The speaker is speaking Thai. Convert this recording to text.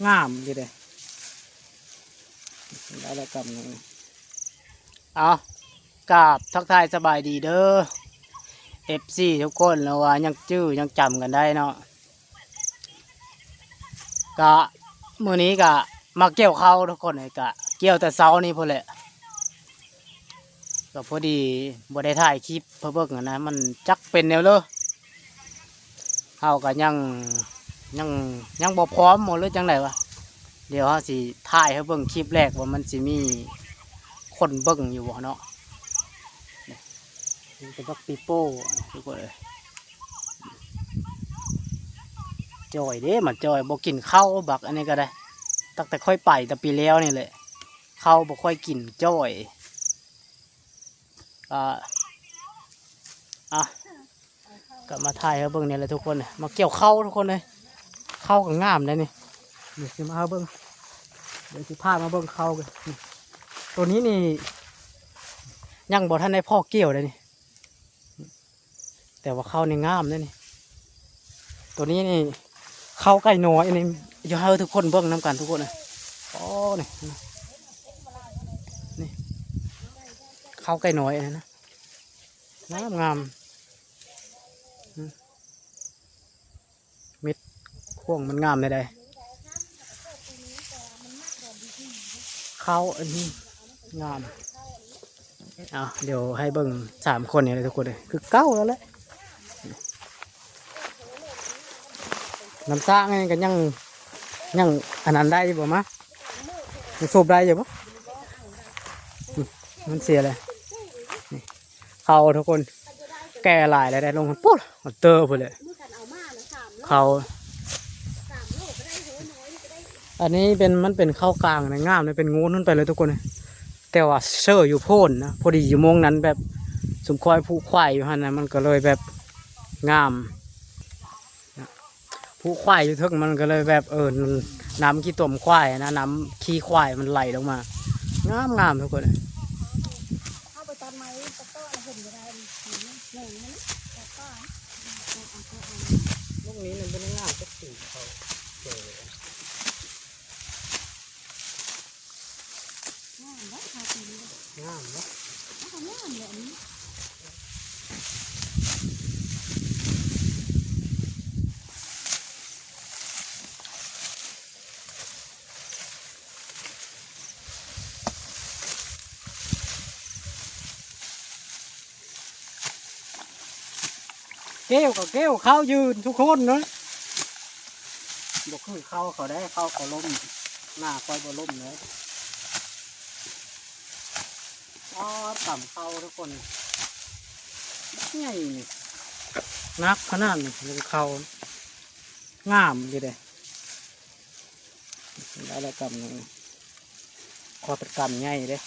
งามดีเลยได้แล้วกำนึงเอากราบทักทายสบายดีเด้อ FC ทุกคนแล้วว่ายังจื้อยังจำกันได้เนาะกะมื้อนี้กะมาเกี่ยวข้าวทุกคนเลยกะเกี่ยวแต่เช้านี่พุ่นแหละก็พอดีบ่ได้ถ่ายคลิปเพื่อเบิ่งนะมันจักเป็นแนวเลยเฮาก็ยังยังบ่พร้อมหมดหรือจังไดวะเดี๋ยวเฮาสิถ่ายให้เบิ่งคลิปแรกว่ามันสิมีคนเบิ่งอยู่บ่เนาะนี่เป็นบักปีโป้ทุกคนเลยจอยเด้มันจอยบ่กินข้าวบักอันนี้ก็ได้ตั้งแต่ค่อยไปแต่ปีแล้วนี่แหละข้าวบ่ค่อยกินจอยก็มาถ่ายให้เบิ่งนี่แหละทุกคนมาเกี่ยวข้าวทุกคนเลยข้าวก็งามเลยนี่เดี๋ยวสิมาเบิ่งเดี๋ยวสิพามาเบิ่งข้าวกันตัวนี้นี่ยังบ่ทันได้พ่อเกี่ยวเลยนี่แต่ว่าข้าวนี่งามเลยนี่ตัวนี้นี่ข้าวไก่น้อยนี่อย่าให้ทุกคนเบิ่งน้ำกันทุกคนนะอ๋อนี่ข้าวไก่น้อยนะงามเม็ดข่วงมันงามเลยได้ข้าวอันนี้งามเดี๋ยวให้เบิ่ง3 คนเนี่ยเลยทุกคนเลยคือเก้าแล้วแหละน้ำซ่าไงกันยังอันนั้นได้บ่มะมันสูบได้อยู่ปะมันเสียเลยเขาทุกคนแก่หลายเลยได้ลงมันปุ๊บมันเตอร์ไปเลยเขาอันนี้มันเป็นข้าวกลางนะงามเลยเป็นงูนั่นไปเลยทุกคนเลยแต่ว่าเชื่ออยู่โพ่นนะพอดีอยู่โมงนั้นแบบสมควายผู้ควายอยู่ฮะนะมันก็เลยแบบงามผู้ควายอยู่ทึกมันก็เลยแบบน้ำขี้ต่มควายนะน้ำขี้ควายมันไหลลงมางามทุกคนเลยเข้าไปตอนไหนตะก้อเห็นอะไรหนึ่งนี่ตะก้อลูกนี้มันเป็นงามสักสีเขาเจองามนะงามนะงามเลยอันนี้เกี้ยวกับเกี้ยวเข้ายืนทุกคนเนาะบอกคือเข้าเขาได้เข้าเขาล้มหน้าคอยบ่ล้มเลยต่ำเข้าทุกคนใหญ่นักขนาดนี้มันเข้างามดีเลยได้แล้วกำนึงคอตะกำใหญ่เลย